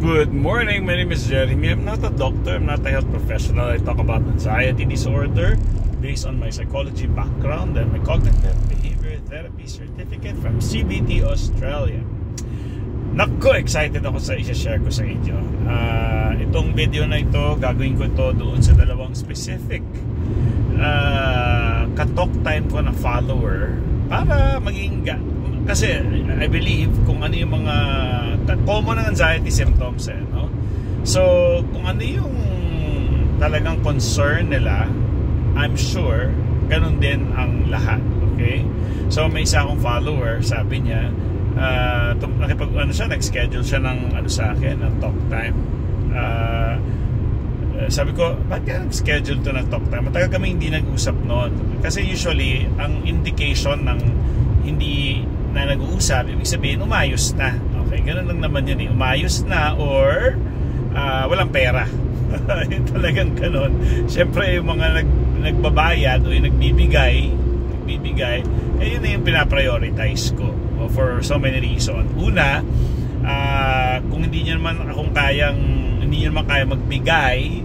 Good morning, my name is Jeremy. I'm not a doctor, I'm not a health professional. I talk about anxiety disorder based on my psychology background and my cognitive behavior therapy certificate from CBT Australia. Naku, excited ako sa i-share ko sa inyo. Itong video na ito, gagawin ko ito doon sa dalawang specific ka-talk time ko na follower para maging kasi I believe kung ano yung mga common anxiety symptoms no? So kung ano yung talagang concern nila, I'm sure ganun din ang lahat. Okay, so may isa akong follower, sabi niya nag-schedule siya ng sa akin ng talk time. Sabi ko, bakit ka nag-schedule to ng talk time? Matagal kami hindi nag-usap noon. Kasi usually ang indication ng hindi na nag-uusap, ibig sabihin umayos na. Okay, ganun lang naman yun umayos na or walang pera. Talagang ganun. Siyempre yung mga nagbabayad o yung nagbibigay, yun na yung pinaprioritize ko for so many reasons. Una, kung hindi nyo naman kaya magbigay,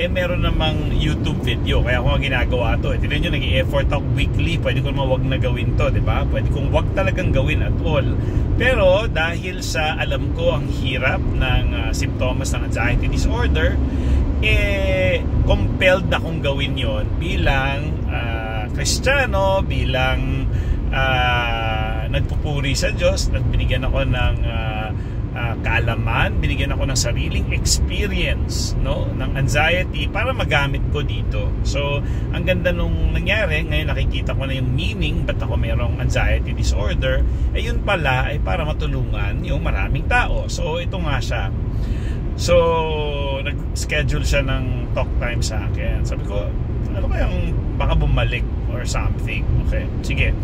meron namang YouTube video. Kaya ako ginagawa to. Tignan nyo, nag-i-effort ako weekly. Pwede ko naman wag na gawin to, diba? Pwede kong wag talagang gawin at all. Pero dahil sa alam ko ang hirap ng simptomas ng anxiety disorder, compelled akong gawin yon bilang Kristiyano, bilang nagpupuri sa Diyos at binigyan ako ng kaalaman, binigyan ako ng sariling experience ng anxiety para magamit ko dito. So ang ganda nung nangyari, ngayon nakikita ko na yung meaning ba't ako mayroong anxiety disorder, yun pala ay para matulungan yung maraming tao. So ito nga siya. So nag-schedule siya ng talk time sa akin. Sabi ko, ano kayang baka bumalik or something. Okay, sige.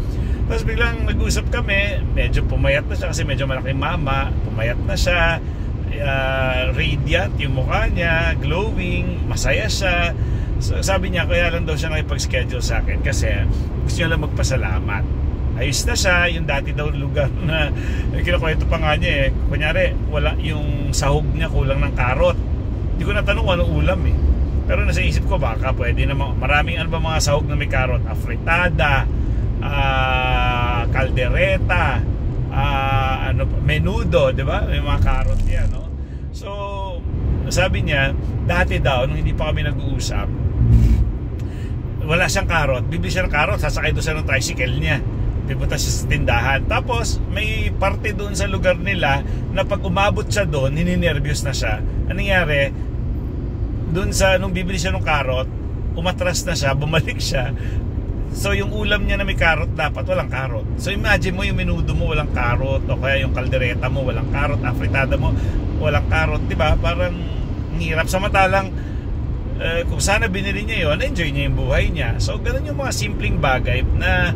Tapos biglang nag-usap kami, medyo pumayat na siya kasi medyo malaking mama, pumayat na siya, radiant yung mukha niya, glowing, masaya siya. So, sabi niya, kaya lang daw siya nakipag-schedule sa akin kasi gusto niya lang magpasalamat. Ayos na siya, yung dati daw lugar na kinukwento pa nga niya kunyari, wala yung sahog niya, kulang ng karot. Hindi ko natanong kung anong ulam Pero nasa isip ko baka pwede naman, maraming mga sahog na may karot, afritada, caldereta, menudo, di ba? May mga karot yan, no? So, sabi niya, dati daw, nung hindi pa kami nag-uusap, wala siyang karot, bibili siya ng karot, sasakay doon siya ng tricycle niya, pipunta siya sa tindahan. Tapos, may parte doon sa lugar nila na pag umabot siya doon, hininervyos na siya. Anong nangyari? Doon sa, nung bibili siya ng karot, umatras na siya, bumalik siya. So yung ulam niya na may karot dapat walang karot. So imagine mo yung menudo mo walang karot, o kaya yung kaldereta mo walang karot, afritada mo walang karot, di ba? Parang hirap. Samantalang kung sana binili niya yun, enjoy niya yung buhay niya. So ganun yung mga simpleng bagay na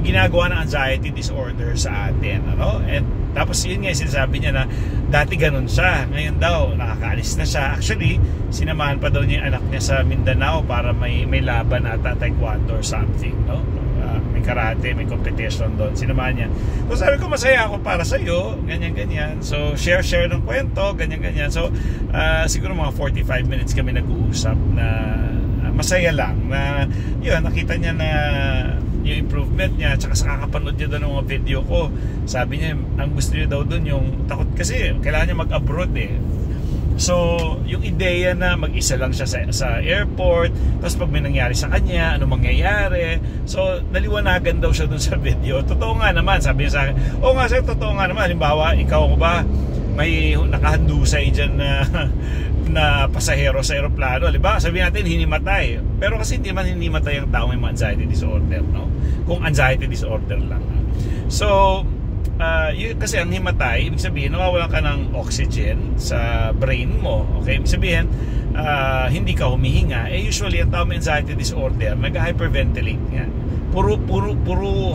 ginagawa ng anxiety disorder sa atin, ano? And tapos yun nga sinasabi niya na dati ganun siya, ngayon daw nakakaalis na siya. Actually sinamahan pa daw niya yung anak niya sa Mindanao para may laban ata, taekwondo or something, no? May karate, may competition doon, sinamahan niya. So sabi ko, masaya ako para sa iyo, ganyan. So share ng kwento, ganyan. So siguro mga 45 minutes kami nag-uusap na masaya lang na yun, nakita niya na yung improvement niya, tsaka sa kakapanood niya doon ng mga video ko. Sabi niya, ang gusto niya daw doon yung takot kasi kailangan niya mag-abroad So yung ideya na mag-isa lang siya sa airport, tapos pag may nangyari sa kanya, ano mangyayari. So naliwanagan daw siya doon sa video. Totoo nga naman, sabi niya sa akin, oo nga sir, totoo nga naman. Halimbawa, ikaw ko ba may nakahandusay dyan na pasahero sa aeroplano, diba? Sabihin natin hinimatay. Pero kasi hindi man hinimatay ang tao may anxiety disorder, no? Kung anxiety disorder lang. So kasi ang himatay, ibig sabihin nawawalan ka ng oxygen sa brain mo. Okay, ibig sabihin hindi ka humihinga. Usually ang tao may anxiety disorder nag-hyperventilate nga. Puro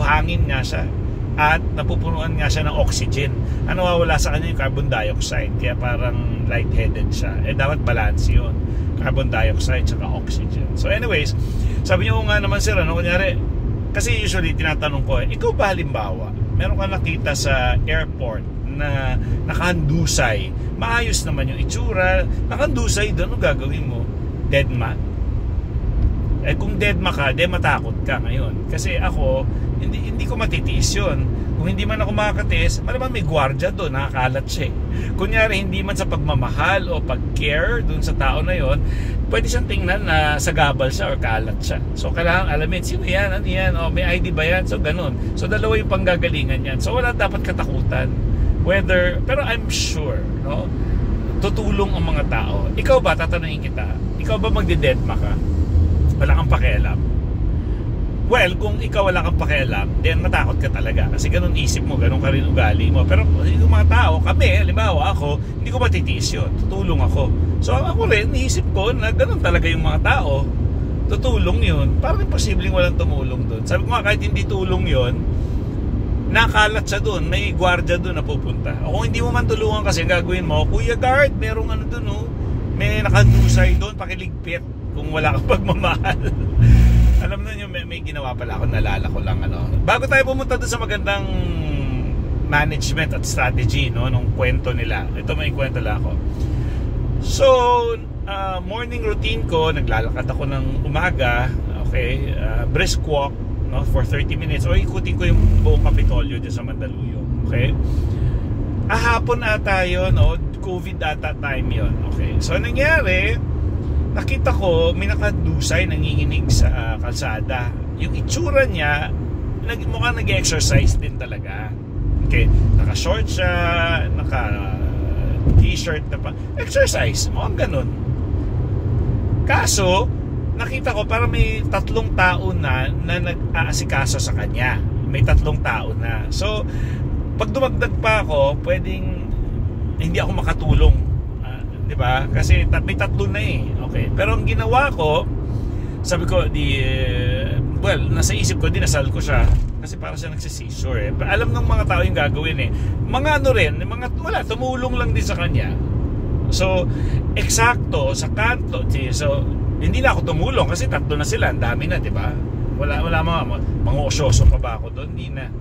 hangin nga siya at napupunuan nga siya ng oxygen. Ang nawawala sa kanya yung carbon dioxide, kaya parang lightheaded siya. Dapat balance yun, carbon dioxide saka oxygen. So anyways, sabi niyo nga naman sir, kunyari, kasi usually tinatanong ko, ikaw ba halimbawa meron ka nakita sa airport na nakahandusay, maayos naman yung itsura, nakahandusay doon, ano gagawin mo? Deadma? Kung deadma ka, matakot ka ngayon. Kasi ako, hindi ko matitiis yun. Kung hindi man ako makakatiis, malamang may gwardiya doon, nakakalat siya. Kunyari, hindi man sa pagmamahal o pag-care doon sa tao na yon, pwede siyang tingnan na sagabal siya or kalat siya. So, kailangan alamin, sino yan? Ano yan? O, may ID ba yan? So, ganun. So, dalawa yung panggagalingan yan. So, wala dapat katakutan. Pero I'm sure, no? Tutulong ang mga tao. Ikaw ba, tatanungin kita, ikaw ba magdidedma ka? Wala kang pakialam? Well, kung ikaw wala kang pakialam, then matakot ka talaga. Kasi ganun isip mo, ganun ka rin ugali mo. Pero yung mga tao, kami, halimbawa ako, hindi ko matitiis yun. Tutulong ako. So ako rin, naisip ko na ganun talaga yung mga tao. Tutulong yun. Parang imposibleng walang tumulong doon. Sabi ko nga, kahit hindi tulong yun, nakalat siya doon. May gwardiya doon na pupunta. O kung hindi mo man tulungan kasi, gagawin mo, Kuya Guard, merong ano doon, oh. May nakadusay doon, pakiligpit kung wala kang pagmamahal. Alam na nyo, may ginawa pala ako, nalala ko lang ano. Bago tayo pumunta doon sa magandang management at strategy, no, nung kwento nila. Ito, may kwento lang ako. So, morning routine ko, naglalakad ako ng umaga, okay, brisk walk, no, for 30 minutes. O ikutin ko yung buong Kapitolyo dyan sa Mandaluyong, okay. Hapon ata yun, no, COVID ata time yun, okay. So, nangyari, nakita ko may nakadusay, nanginginig sa kalsada. Yung itsura niya, mukhang nag-exercise din talaga. Okay, naka-short siya, naka-t-shirt na pa. Exercise, mukhang ganun. Kaso, nakita ko parang may 3 tao na nag-aasikaso sa kanya. May 3 tao na. So, pag dumagdag pa ako, pwedeng hindi ako makatulong. Diba? Kasi may 3 na eh. Okay. Pero ang ginawa ko, sabi ko, nasa isip ko, dinasal ko siya. Kasi para siya nagsisisure eh. Alam ng mga tao yung gagawin eh. Mga ano rin, tumulong lang din sa kanya. So, eksakto, sa kanto. So, hindi na ako tumulong kasi 3 na sila. Ang dami na, diba? Wala mga osyoso pa ba ako doon? Hindi na.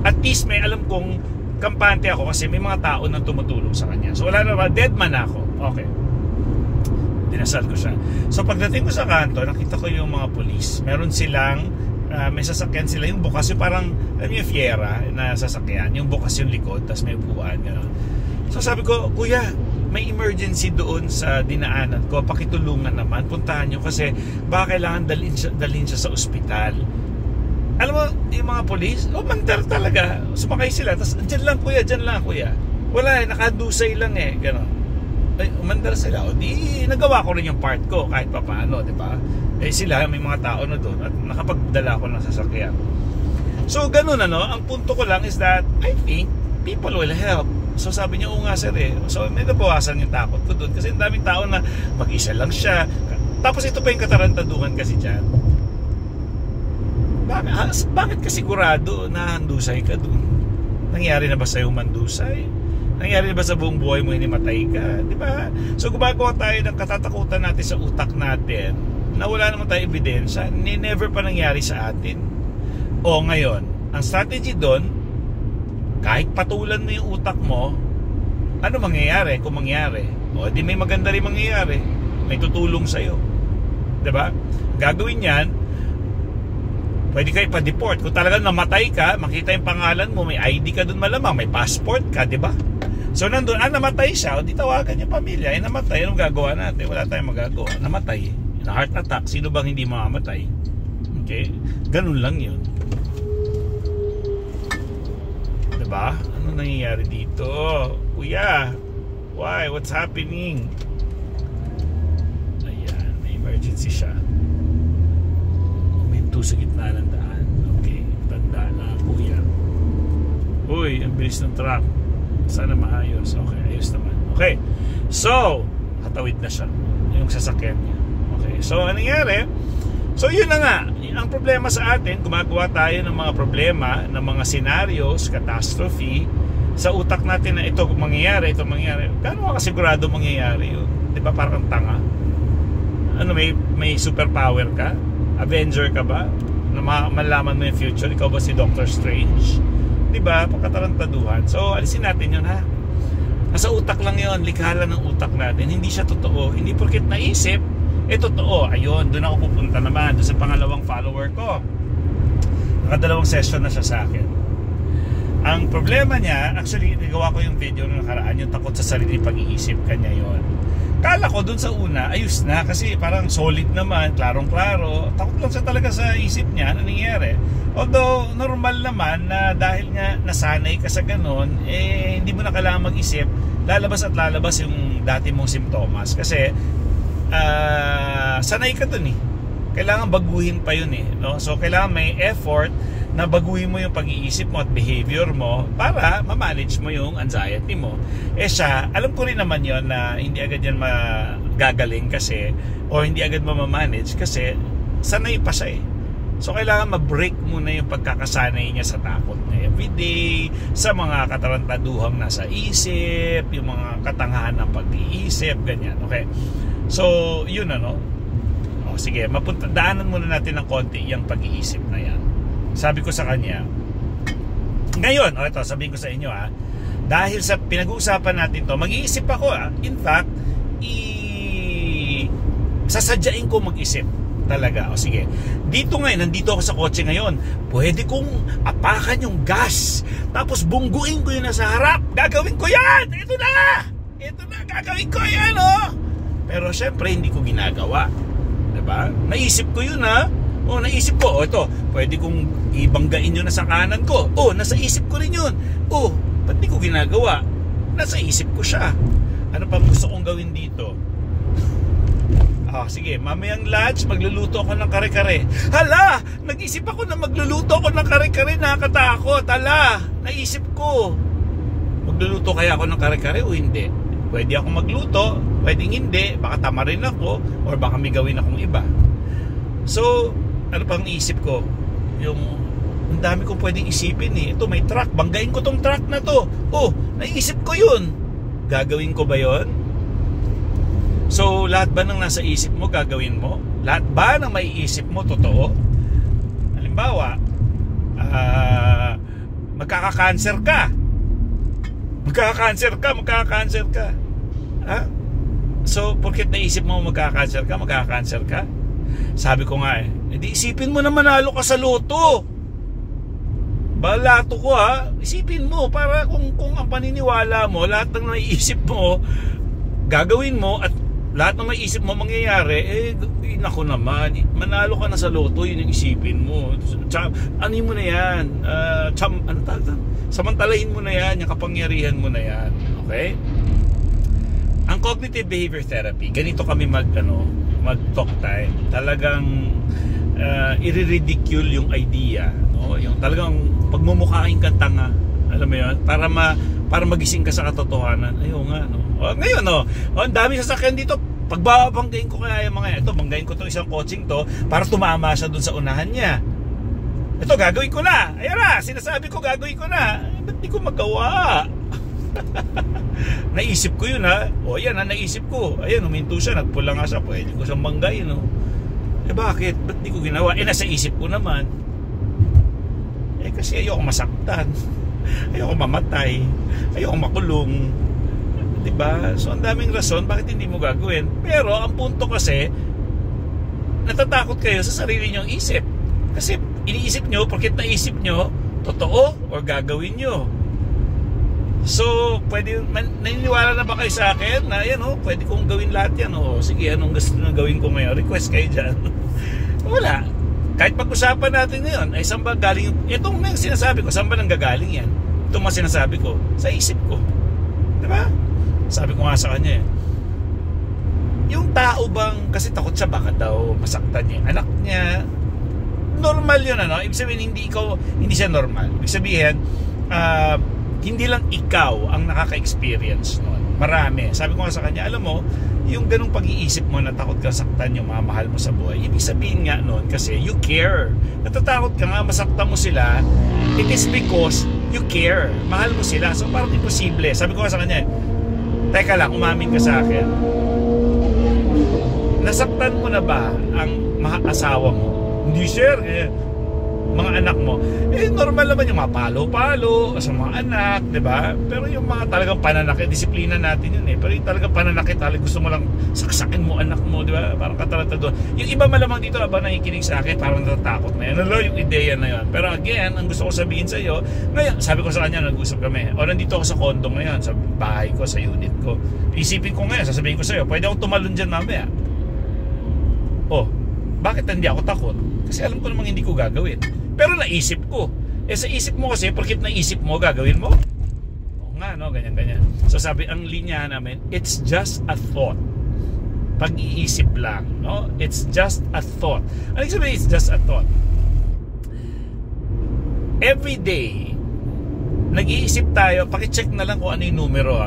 At least may alam kong kampante ako kasi may mga tao na tumutulong sa kanya. So wala na ba, dead man ako. Okay. Dinasal ko siya. So pagdating ko sa kanto, nakita ko yung mga pulis. Meron silang, may sasakyan sila. Yung bukas, yung parang, alam yung fiera na sasakyan. Yung bukas yung likod, tapos may upuan. Gano'n. So sabi ko, Kuya, may emergency doon sa dinaanan ko. Pakitulungan naman. Puntahan nyo kasi baka kailangan dalhin siya sa ospital. Alam mo, yung mga polis, mandar talaga. Sumakay sila, tapos dyan lang kuya. Wala eh, nakadusay lang eh, gano'n. Ay, umandar sila. O di, nagawa ko rin yung part ko kahit pa paano, di ba? Eh sila, may mga tao na doon at nakapagdala ko ng sasakyan. So, gano'n ano, ang punto ko lang is that I think people will help. So, sabi niya, oo nga sir eh. So, may nabawasan yung takot ko doon kasi ang daming tao na mag-isa lang siya. Tapos ito pa yung katarantaduhan kasi dyan. Bakit ka sigurado na handusay ka doon? Nangyari na ba sa'yo mandusay? Nangyari na ba sa buong buhay mo hinimatay ka? Diba? So gumagawa tayo ng katatakutan natin sa utak natin na wala naman tayo ebidensya. Never pa nangyari sa atin. O ngayon, ang strategy doon, kahit patulan mo yung utak mo, ano mangyayari kung mangyari? O di may maganda rin mangyayari. May tutulong sa'yo. Diba? Gagawin yan, pwede kayo pa-deport. Kung talagang namatay ka, makita yung pangalan mo, may ID ka doon malamang, may passport ka, di ba? So nandun, namatay siya, o di tawagan yung pamilya, namatay, anong gagawa natin? Wala tayong magagawa. Namatay, na heart attack, sino bang hindi mamamatay? Okay? Ganun lang yun. Diba? Ano nangyayari dito? Kuya, why? What's happening? Ayan, may emergency siya. Sa gitna ng daan. Okay, tanda na kuya. Uy, ang bilis ng truck. Sana maayos. Okay, ayos naman. Okay, so hatawid na siya yung sasakyan niya. Okay, so anong nangyari? So yun na nga, ang problema sa atin, gumagawa tayo ng mga problema, ng mga scenarios, catastrophe sa utak natin na ito mangyayari, ito mangyayari. Gaano ka sigurado mangyayari yun? Di ba parang tanga? Ano, may superpower ka? Avenger ka ba? Na malaman mo yung future? Ikaw ba si Doctor Strange? Di ba? Pagkatarantaduhan. So, alisin natin yun, ha? Nasa utak lang yun. Likha lang ng utak natin. Hindi siya totoo. Hindi porket naisip, totoo. Ayun, doon ako pupunta naman. Doon sa pangalawang follower ko. Nakadalawang session na siya sa akin. Ang problema niya, actually, nagawa ko yung video na nakaraan, yung takot sa sarili pag-iisip kanya yon. Kala ko dun sa una, ayos na kasi parang solid naman, klarong-klaro. Takot lang siya talaga sa isip niya, ano nangyayari. Although, normal naman na dahil nga nasanay ka sa ganun, hindi mo na kailangan mag-isip, lalabas at lalabas yung dati mong simptomas. Kasi, sanay ka dun eh. Kailangan baguhin pa yun eh. No? So, kailangan may effort na baguhin mo yung pag-iisip mo at behavior mo para ma-manage mo yung anxiety mo. Siya, alam ko rin naman yon na hindi agad yan magagaling kasi o hindi agad ma-manage kasi sanay pa siya eh. So kailangan ma-break muna yung pagkakasanay niya sa takot niya everyday, sa mga katarantaduhang nasa isip, yung mga katangahan ng pag-iisip, ganyan. Okay? So, yun ano. Sige, daanan muna natin ng konti yung pag-iisip na yan. Sabi ko sa kanya, ngayon, ito, sabihin ko sa inyo dahil sa pinag-uusapan natin to, mag-iisip ako in fact, sasadyain ko mag-isip talaga. Sige, dito ngayon, nandito ako sa kotse ngayon, pwede kong apakan yung gas, tapos bungguin ko yun nasa harap, gagawin ko yan, ito na, gagawin ko yan pero syempre hindi ko ginagawa, diba? Naisip ko yun naisip ko, ito, pwede kong ibanggain yun na sa kanan ko. Nasa isip ko rin yun. Ba't di ko ginagawa? Nasa isip ko siya. Ano pa gusto kong gawin dito? Sige, mamayang lunch, magluluto ako ng kare-kare. Hala! Nag-isip ako na magluluto ako ng kare-kare, nakakatakot. Hala! Naisip ko. Magluluto kaya ako ng kare-kare o hindi? Pwede ako magluto, pwedeng hindi, baka tama rin ako, or baka may gawin akong iba. So, ano pang isip ko? Yung ang dami kong pwedeng isipin eh. Ito, may truck, banggain ko tong truck na to. Naisip ko yun. Gagawin ko ba yun? So, lahat ba ng nasa isip mo, gagawin mo? Lahat ba ng maiisip mo, totoo? Halimbawa, magkaka-cancer ka. Magkaka-cancer ka. So, porket naisip mo magkaka-cancer ka? Sabi ko nga di isipin mo na manalo ka sa loto. Balato ko isipin mo para kung ang paniniwala mo, lahat ng naiisip mo, gagawin mo at lahat ng maiisip mo mangyayari, naku naman, manalo ka na sa loto, yun yung isipin mo. Ano mo na yan? Samantalahin mo na yan, yung kapangyarihan mo na yan. Okay? Ang cognitive behavior therapy, ganito kami mag-talk time. Talagang i-ridicule yung idea, yung talagang pagmumukhain kang tanga, alam mo yun, para magising ka sa katotohanan. Ayaw nga, ngayon, ang dami sasakyan dito, pagbabanggain ko kaya yung mga ito, banggain ko itong isang coaching to para tumama siya dun sa unahan niya. Ito, gagawin ko na. Ayan na, sinasabi ko, gagawin ko na. Ba't di ko magawa? Naisip ko yun yan naisip ko. Ayan, huminto siya, nagpula nga siya, pwede ko siyang banggain bakit? Ba't di ko ginawa? Nasa isip ko naman. Kasi ayoko masaktan, ayoko mamatay, ayoko makulong, diba? So ang daming rason bakit hindi mo gagawin. Pero ang punto kasi, natatakot kayo sa sarili nyong isip. Kasi iniisip nyo, porket naisip nyo, totoo or gagawin nyo. So, naniniwala na ba kayo sa akin na pwede kong gawin lahat yan? Sige, anong gusto na gawin ko ngayon? Request kayo dyan. Wala. Kahit pag-usapan natin ngayon, ay saan ba galing itong sinasabi ko, saan ba nang gagaling yan? Itong mga sinasabi ko, sa isip ko. Diba? Sabi ko nga sa kanya yung tao bang, kasi takot siya baka daw masaktan niya yung anak niya. Normal yun Ibig sabihin, hindi siya normal. Ibig sabihin, hindi lang ikaw ang nakaka-experience nun. Marami. Sabi ko nga sa kanya, alam mo, yung ganung pag-iisip mo na takot ka saktan yung mga mahal mo sa buhay, ibig sabihin nga nun kasi you care. Natatakot ka nga, masaktan mo sila, it is because you care. Mahal mo sila. So parang imposible. Sabi ko nga sa kanya, teka lang, umamin ka sa akin. Nasaktan mo na ba ang asawa mo? Hindi, sir. mga anak mo, normal naman yung mga palo-palo sa mga anak, di ba? Pero yung mga talagang pananakit, disiplina natin yun pero yung talagang pananakit, talagang gusto mo lang saksakin mo anak mo, di ba? Parang katarantado. Yung iba malamang dito, habang nakikinig sa akin, parang natatakot na yan. Yung ideya na yun. Pero again, ang gusto ko sabihin sa iyo, ngayon, sabi ko sa kanya, nag-usap kami. O, nandito ako sa condo ngayon, sa bahay ko, sa unit ko. Isipin ko ngayon, sasabihin ko sa iyo, pwede ako tumalon dyan mamaya. Bakit hindi ako takot? Kasi alam ko namang hindi ko gagawin. Pero naisip ko. Sa isip mo kasi, porkit naisip mo, gagawin mo? Oo nga, no? Ganyan. So sabi, ang linya namin, it's just a thought. Pag-iisip lang, no? It's just a thought. Ano yung sabihin, it's just a thought? Every day, nag-iisip tayo, pakicheck na lang kung ano yung numero,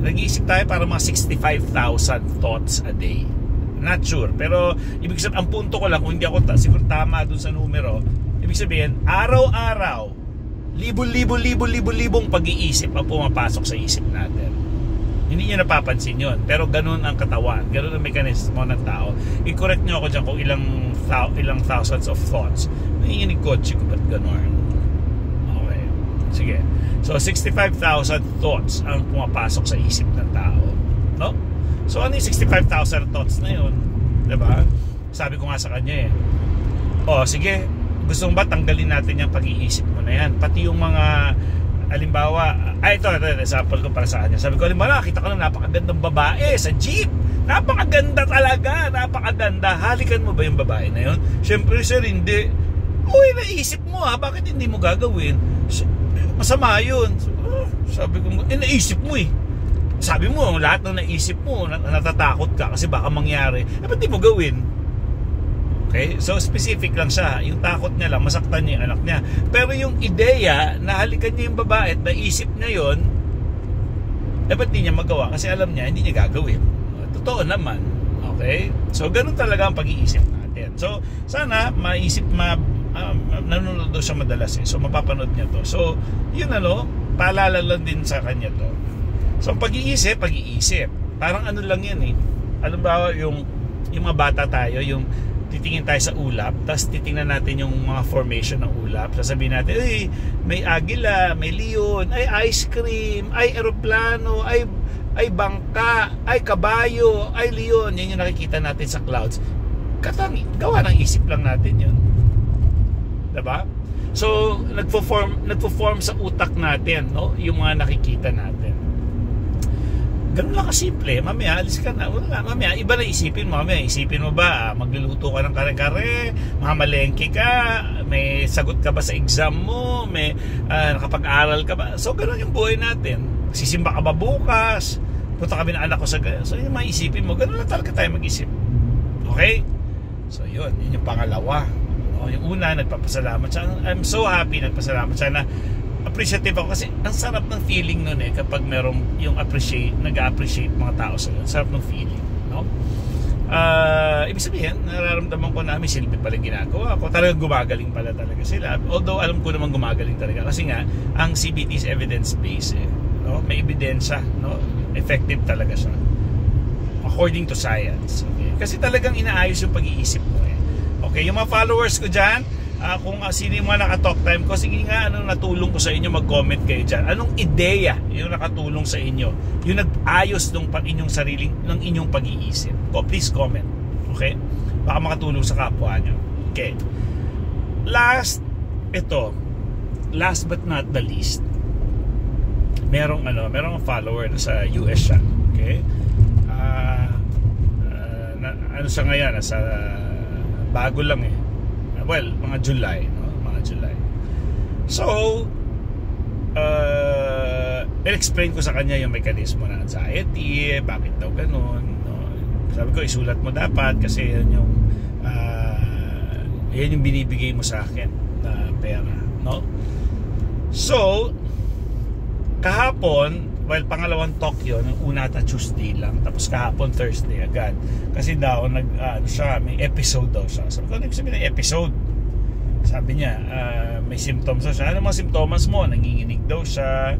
nag-iisip tayo para mga 65,000 thoughts a day. Not sure, pero ibig sabihin, ang punto ko lang, kung hindi ako siguro tama dun sa numero, ibig sabihin, araw-araw, libong pag-iisip ang pumapasok sa isip natin. Hindi nyo napapansin yon, pero ganun ang katawan, ganun ang mekanismo ng tao. I-correct nyo ako dyan kung ilang thousands of thoughts. Nanginginig kotse ko, ba't ganun? Okay, sige. So 65,000 thoughts ang pumapasok sa isip ng tao, no? So ano yung 65,000 thoughts na yun? Diba? Sabi ko nga sa kanya sige, gusto mo ba tanggalin natin yung pag-iisip mo na yan? Pati yung mga, halimbawa, ito, example ko para sa kanya. Sabi ko, halimbawa, nakita ko ng napakagandang babae sa jeep. Napakaganda talaga, napakaganda. Halikan mo ba yung babae na yun? Siyempre, sir, hindi. Naisip mo bakit hindi mo gagawin? Masama yun. Sabi ko, naisip mo Sabi mo, lahat ng naisip mo, natatakot ka kasi baka mangyari. Ba't di mo gawin? Okay? So, specific lang siya. Yung takot niya lang, masaktan niya yung anak niya. Pero yung ideya, nahalikan niya yung babae at naisip niya yun, ba't di niya magawa? Kasi alam niya, hindi niya gagawin. Totoo naman. Okay? So, ganun talaga ang pag-iisip natin. So, sana, nanonood daw siya madalas So, mapapanood niya to. So, yun paalala lang din sa kanya to. So pag-iisip. Parang ano lang yan Alam ba yung mga bata tayo, yung titingin tayo sa ulap, tapos titingnan natin yung mga formation ng ulap. Sasabihin natin, may agila, may leon, ay ice cream, ay eroplano, ay bangka, ay kabayo, ay leon. Yan yung nakikita natin sa clouds. Gawa ng isip lang natin yun. Diba? So nagpo-form sa utak natin, yung mga nakikita natin. Ganun lang kasimple. Mamaya, alis ka na. Mamaya, iba na isipin mo. Mamaya, isipin mo ba, magluluto ka ng kare-kare, mamalengke ka, may sagot ka ba sa exam mo, may nakapag-aral ka ba. So, ganun yung buhay natin. Sisimba ka ba bukas? Punta kami ng anak ko sa ganun. So, yung mga isipin mo, ganun lang talaga tayo mag-isip. Okay? So, yun yung pangalawa. Yung una, nagpapasalamat siya. I'm so happy, nagpasalamat siya na appreciative ako kasi ang sarap ng feeling nun kapag merong yung nag-appreciate mga tao sa yun. Sarap ng feeling, no? Ibig sabihin, nararamdaman ko na may silbi pala ginagawa ko. Talagang gumagaling pala talaga sila. Although alam ko naman gumagaling talaga kasi nga ang CBT is evidence-based no? May ebidensya, no? Effective talaga siya according to science. Okay? Kasi talagang inaayos yung pag-iisip mo Okay, yung mga followers ko dyan, kung sino yung mga naka-talk time ko, sige nga, anong natulong ko sa inyo, mag-comment kayo dyan. Anong ideya yung nakatulong sa inyo? Yung nag-ayos ng inyong pag-iisip. Please comment. Okay? Baka makatulong sa kapwa nyo. Okay. Last but not the least, merong follower sa US siya. Okay? Ano siya ngayon? Nasa bago lang mga July, no? Mga July. So, i-explain ko sa kanya yung mekanismo ng anxiety, bakit daw ganun, no? Sabi ko, isulat mo dapat kasi yan yung binibigay mo sa akin na pera, no? So, kahapon, pangalawang talk yun, yung una Tuesday lang, tapos kahapon Thursday agad. Kasi daw, may episode daw siya. Sabi ko, ano yung sabihin ng episode? Sabi niya, may symptoms siya. Ano mga symptoms mo? Nanginginig daw siya,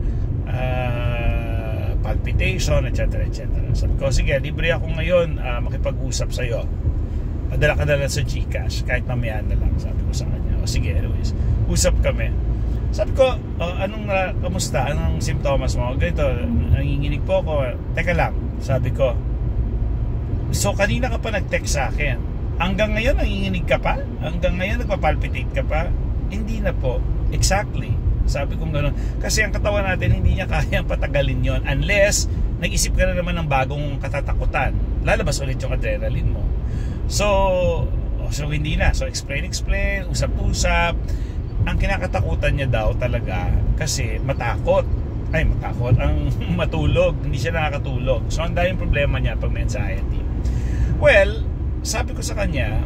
palpitation, etc. Sabi ko, sige, libre ako ngayon makipag-usap sa'yo. Padala ka na lang sa GCash, kahit mamaya na lang, sabi ko sa kanya. sige, anyways, usap kami. Sabi ko, kamusta? Anong simptomas mo? Ganito, nanginginig po ako. Teka lang, sabi ko. So, kanina ka pa nag-text sa akin. Hanggang ngayon, nanginginig ka pa? Hanggang ngayon, nagpapalpitate ka pa? Hindi na po. Exactly. Sabi ko gano'n. Kasi ang katawan natin, hindi niya kayang patagalin yon unless nag-isip ka na naman ng bagong katatakutan. Lalabas ulit yung adrenaline mo. So hindi na. So, explain, usap-usap. Ang kinakatakutan niya daw talaga kasi matakot. Ang matulog. Hindi siya nakakatulog. So, ang daming problema niya pag may anxiety. Well, sabi ko sa kanya,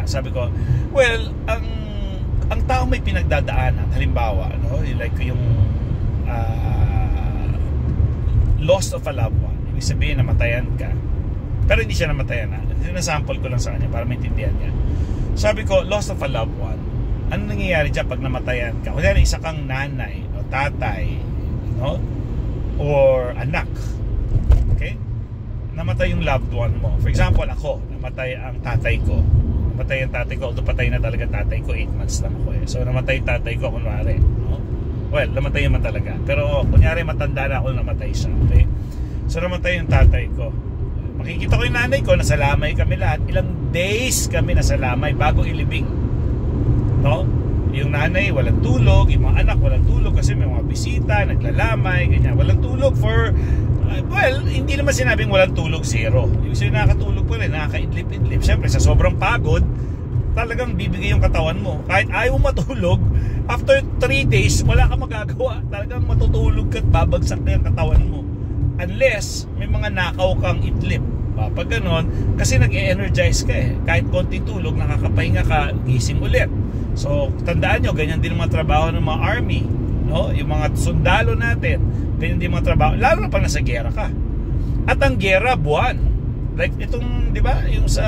sabi ko, well, ang tao may pinagdadaanan, halimbawa, no, like yung loss of a loved one. Ibig sabihin, namatayan ka. Pero hindi siya namatayan, ha? Sinasample ko lang sa kanya para maintindihan niya. Sabi ko, loss of a loved one. Ano nangyayari dyan pag namatayan ka? Kung isa kang nanay o tatay, no? Or anak. Okay? Namatay yung loved one mo. For example, ako, namatay ang tatay ko. Namatay ang tatay ko. Although patay na talaga tatay ko, 8 months lang ako eh. So namatay tatay ko, kunwari, no? Well, namatay naman talaga. Pero kunyari matanda na ako, namatay siya. Okay? So namatay yung tatay ko. Makikita ko yung nanay ko, nasalamay kami lahat. Ilang days kami nasalamay bago ilibing. No? Yung nanay walang tulog, yung mga anak walang tulog kasi may mga bisita, naglalamay, ganyan. Walang tulog for, well, hindi naman sinabing walang tulog, zero. Yung sila nakakatulog pa rin, nakakaidlip-idlip. Siyempre, sa sobrang pagod, talagang bibigay yung katawan mo. Kahit ayaw matulog, after 3 days, wala kang magagawa. Talagang matutulog ka at babagsak na yung katawan mo. Unless may mga nakaw kang idlip. Pag ganon, kasi nag-e-energize ka eh. Kahit konting tulog, nakakapahinga ka, gising ulit. So, tandaan nyo, ganyan din mga trabaho ng mga army, no? Yung mga sundalo natin, ganyan din mga trabaho, lalo na pag nasa gera ka. At ang gera, buwan. Like itong, di ba, yung sa,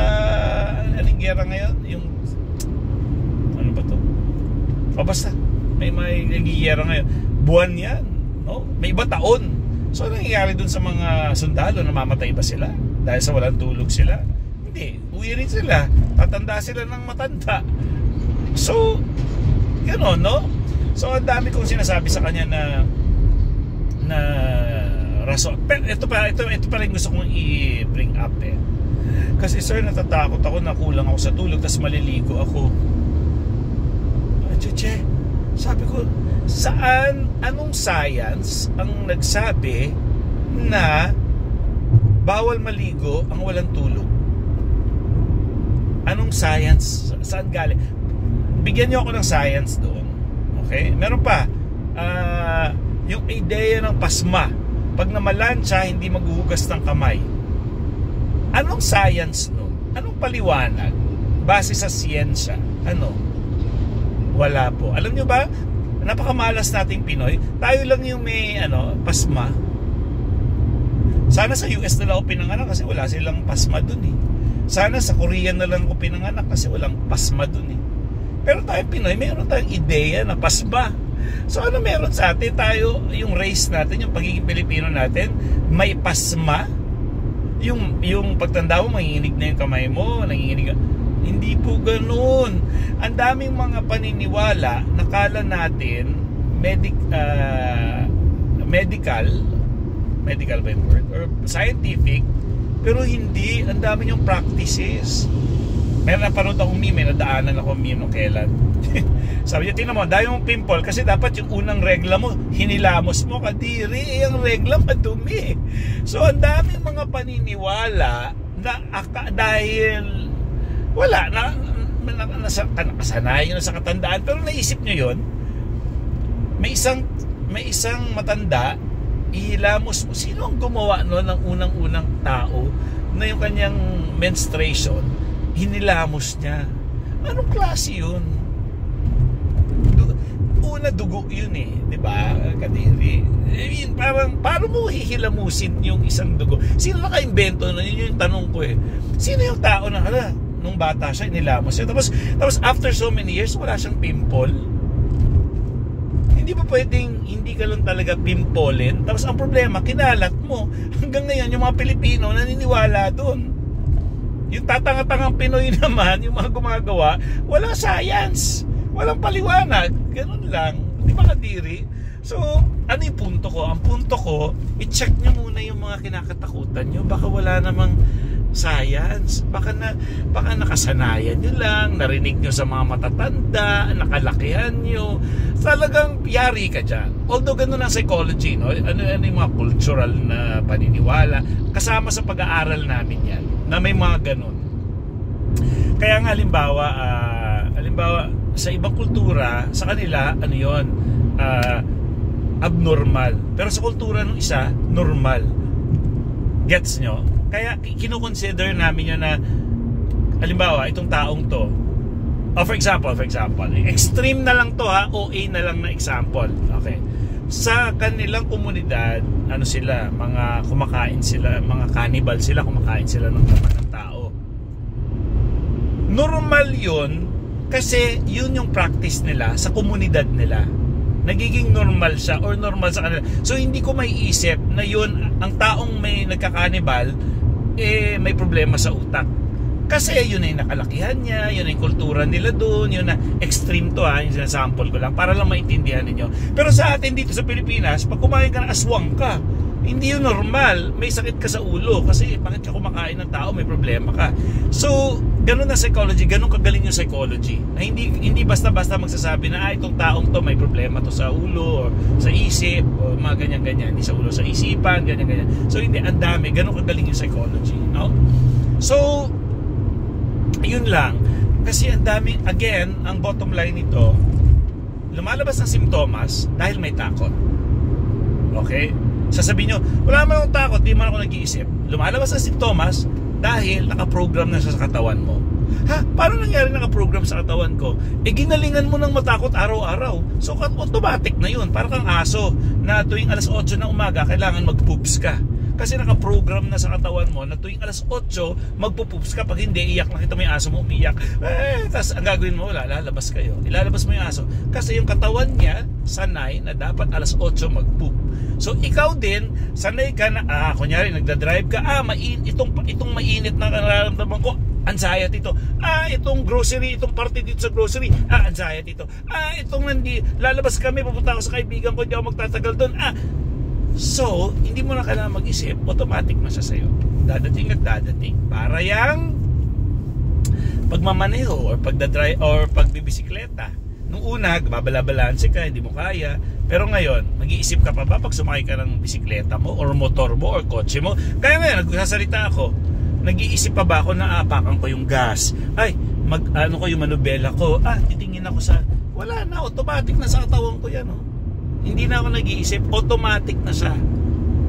anong gera ngayon? Yung, ano ba to? O basta, may gera ngayon. Buwan yan, no? May iba taon. So, nangyayari dun sa mga sundalo, namamatay ba sila? Dahil sa walang tulog sila? Hindi, uwi rin sila. Tatanda sila ng matanda. So, gano'n, no? So, ang dami kong sinasabi sa kanya na rason. Pero ito pa rin gusto kong i-bring up eh. Kasi sir, natatakot ako na kulang ako sa tulog tapos maliligo ako. Che, sabi ko, anong science ang nagsabi na bawal maligo ang walang tulog? Anong science? Saan galing? Bigyan niyo ako ng science doon. Okay? Meron pa. Yung ideya ng pasma. Pag namalansya, hindi maghuhugas ng kamay. Anong science nun? Anong paliwanag? Base sa siyensya. Ano? Wala po. Alam niyo ba, napakamalas nating Pinoy. Tayo lang yung may pasma. Sana sa US na lang ako pinanganak kasi wala silang pasma dun eh. Sana sa Korea na lang ako pinanganak kasi walang pasma dun eh. Pero tayo Pinoy, meron tayong ideya na pasma. So ano meron sa atin? Tayo, yung race natin, yung pagiging Pilipino natin, may pasma. Yung pagtanda mo, manginginig na yung kamay mo, nanginginig. Hindi po ganun. Ang daming mga paniniwala, nakala natin, medical ba yung word? Or scientific, pero hindi. Ang dami yung practices. Meron napanood akong meme, nadaanan ako meme nung kailan. Sabi niya, tingnan mo, dahil yung pimple, kasi dapat yung unang regla mo, hinilamos mo, kadiri, yung regla madumi. So, ang daming mga paniniwala na dahil wala, nakasanayan na sa katandaan, pero naisip nyo yun, may isang matanda, ihilamos mo. Sino ang gumawa no ng unang-unang tao na yung kanyang menstruation, hinilamos niya? Anong klase yun? Una, dugo yun eh, di ba? Kadiri. I mean, parang, paano mo hihilamusin yung isang dugo? Sino naka-invento na yun? Yung tanong ko eh. Sino yung tao na, nung bata siya, hinilamos siya. Tapos after so many years, wala siyang pimple. Hindi pa pwedeng, hindi ka lang talaga pimpolin. Tapos ang problema, kinalat mo. Hanggang ngayon, yung mga Pilipino naniniwala doon. Yung tatanga-tangang Pinoy naman, yung mga gumagawa, walang science, walang paliwanag, ganun lang, di ba kadiri? So, ano yung punto ko? Ang punto ko, i-check nyo muna yung mga kinakatakutan nyo. Baka wala namang science. Baka nakasanayan nyo lang, narinig nyo sa mga matatanda, nakalakihan nyo. Talagang yari ka dyan. Although ganun ang psychology, no? Ano yung mga cultural na paniniwala. Kasama sa pag-aaral namin yan, na may mga ganun. Kaya nga, halimbawa, sa ibang kultura, sa kanila, ano yun, abnormal. Pero sa kultura ng isa, normal. Gets nyo? Kaya kinukonsider namin yun na, halimbawa, itong taong to, for example, extreme na lang to ha, OA na lang na example. Okay. Sa kanilang komunidad, ano sila, mga kumakain sila, mga cannibal sila, kumakain sila ng laman ng tao. Normal yun, kasi yun yung practice nila sa komunidad nila. Nagiging normal siya or normal sa kanila. So hindi ko maiisip na yun, ang taong may nagkakanibal, may problema sa utak. Kasi yun ay nakalakihan niya, yun ay kultura nila doon, yun na extreme to ha, yung sinasample ko lang para lang maintindihan ninyo. Pero sa atin dito sa Pilipinas, pag kumain ka ng aswang ka, hindi yun normal, may sakit ka sa ulo kasi bakit ka kumakain ng tao, may problema ka. So, ganun na psychology, ganun kagaling yung psychology. Na hindi basta-basta magsasabi na itong taong to may problema to sa ulo or sa isip o mga ganyan-ganyan, hindi sa ulo, sa isipan, ganyan-ganyan. So, hindi, ang dami, ganun kagaling yung psychology, no? So, yun lang. Kasi ang dami, again, ang bottom line nito, lumalabas ng simptomas dahil may takot. Okay? Sasabihin nyo, wala naman akong takot, di man ako nag-iisip. Lumalabas ang simptomas dahil nakaprogram na siya sa katawan mo. Ha? Paano nangyari nakaprogram sa katawan ko? Ginalingan mo ng matakot araw-araw. So, automatic na yun. Parang kang aso na tuwing alas 8 ng umaga, kailangan mag-poops ka. Kasi nakaprogram na sa katawan mo na tuwing alas 8, magpupoops ka. Pag hindi, iyak, nakita mo yung aso mo, umiyak. Tapos ang gagawin mo, lalabas kayo. Ilalabas mo yung aso. Kasi yung katawan niya, sanay na dapat alas 8 mag-poop. So ikaw din, sanay ka na, kunyari nagdadrive ka, itong mainit na nararamdaman ko, anxiety ito. Itong grocery, itong party dito sa grocery, anxiety ito. Itong lalabas kami, pupunta ako sa kaibigan ko, hindi ako magtatagal doon. So, hindi mo na kailangan mag-isip, automatic na siya sa'yo. Dadating at dadating. Para yang pagmamaneho or pagdadrive or pagbibisikleta. Nung una, babala-balanse ka, hindi mo kaya. Pero ngayon, mag-iisip ka pa ba pag sumakay ka ng bisikleta mo or motor mo or kotse mo? Kaya ngayon, nagsasalita ako, nag-iisip pa ba ako na apakan ko yung gas? Ano ko yung manubela ko? Titingin ako sa... Wala na, automatic na sa katawan ko yan, Hindi na ako nag-iisip, automatic na siya.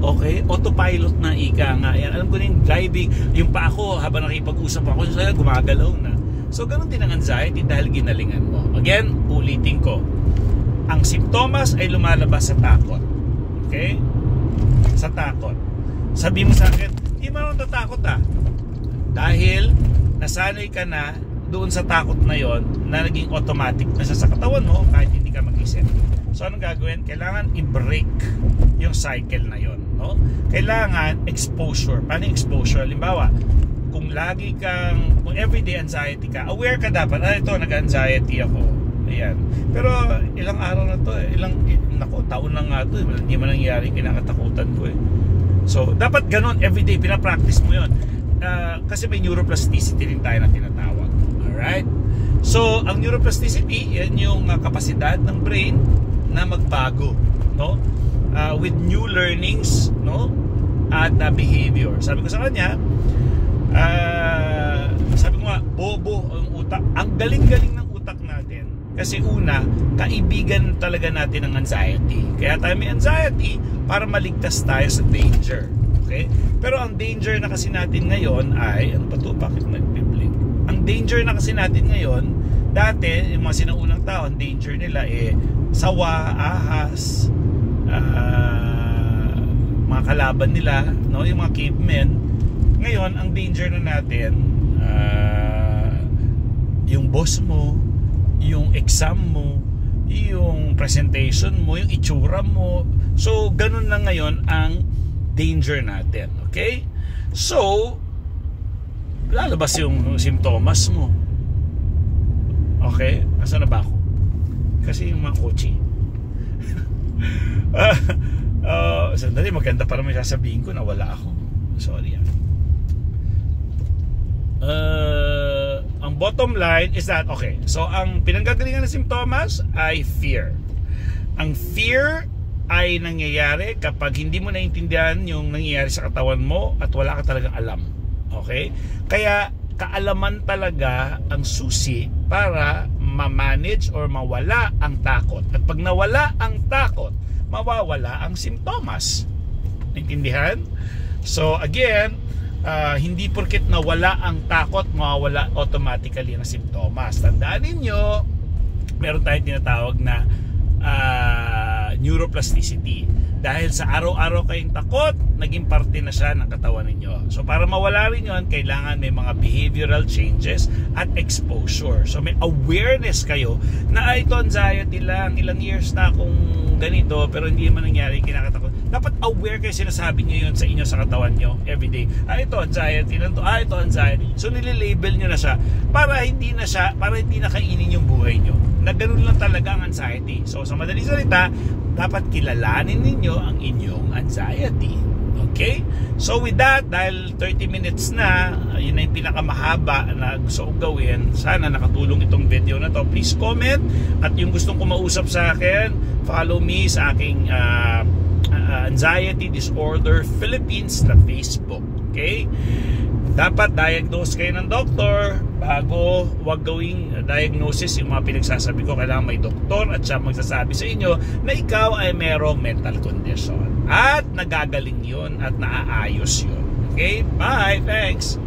Okay? Autopilot na, ika nga yan. Alam ko na yung driving, yung pa ako, habang nakipag-usap ako, so gumagalaw na. So, ganun din ang anxiety dahil ginalingan mo. Again, ulitin ko. Ang simptomas ay lumalabas sa takot. Okay? Sa takot. Sabi mo sa akin, hindi mo naman tatakot Dahil, nasanay ka na doon sa takot na yon na naging automatic na siya sa katawan mo kahit hindi ka mag-isip. So, anong gagawin? Kailangan i-break yung cycle na yon, no? Kailangan exposure. Paano yung exposure? Halimbawa, kung everyday anxiety ka, aware ka dapat, ito, nag-anxiety ako. Ayan. Pero, ilang araw na to taon na nga to, hindi man nangyari kinakatakutan ko So, dapat ganun, everyday, pinapractice mo yon. Kasi may neuroplasticity rin tayo na tinatawag. Alright? So, ang neuroplasticity, yan yung kapasidad ng brain na magbago, no? With new learnings, no? At behavior. Sabi ko sa kanya, sabi ko nga, bobo ang utak. Ang galing-galing ng utak natin. Kasi una, kaibigan talaga natin ang anxiety. Kaya tayo may anxiety para maligtas tayo sa danger. Okay? Pero ang danger na kasi natin ngayon ay, ano ba ito? Bakit nag-blink? Ang danger na kasi natin ngayon, dati, yung mga sinaunang tao, ang danger nila sawa, ahas, mga kalaban nila, no? Yung mga cavemen. Ngayon, ang danger na natin, yung boss mo, yung exam mo, yung presentation mo, yung itsura mo. So, ganun na ngayon ang danger natin. Okay? So, lalabas yung simptomas mo. Okay? Asa na ba ako? Kasi yung mga kotse. Sandali, maganda para may sasabihin ko na wala ako. Sorry. Ang bottom line is that, okay, so ang pinanggagalingan ng simptomas ay fear. Ang fear ay nangyayari kapag hindi mo naintindihan yung nangyayari sa katawan mo at wala ka talagang alam. Okay? Kaya kaalaman talaga ang susi para ma-manage or mawala ang takot. At pag nawala ang takot, mawawala ang simptomas. Naintindihan? So again, hindi porket nawala ang takot, mawawala automatically ang simptomas. Tandaan ninyo, meron tayong tinatawag na neuroplasticity. Dahil sa araw-araw kayong takot, naging parte na siya ng katawan ninyo. So para mawala rin yun, kailangan may mga behavioral changes at exposure. So may awareness kayo na ito anxiety lang, ilang years na akong ganito pero hindi man nangyari, kinakatakot. Dapat aware kayo, sinasabi nyo yun sa inyo, sa katawan nyo everyday. Ito anxiety lang to, ito anxiety. So nililabel nyo na siya para hindi na kainin yung buhay nyo. Na ganun lang talaga ang anxiety. So sa madaling salita, dapat kilalanin ninyo ang inyong anxiety. Okay? So with that, dahil 30 minutes na, yun na yung pinakamahaba na gusto kong gawin. Sana nakatulong itong video na to. Please comment. At yung gustong kumausap sa akin, follow me sa aking Anxiety Disorder Philippines na Facebook. Okay? Dapat diagnose kayo ng doktor bago wag gawing diagnosis yung mga pinagsasabi ko. Kailangan may doktor at siya magsasabi sa inyo na ikaw ay merong mental condition. At nagagaling yun at naaayos yun. Okay? Bye! Thanks!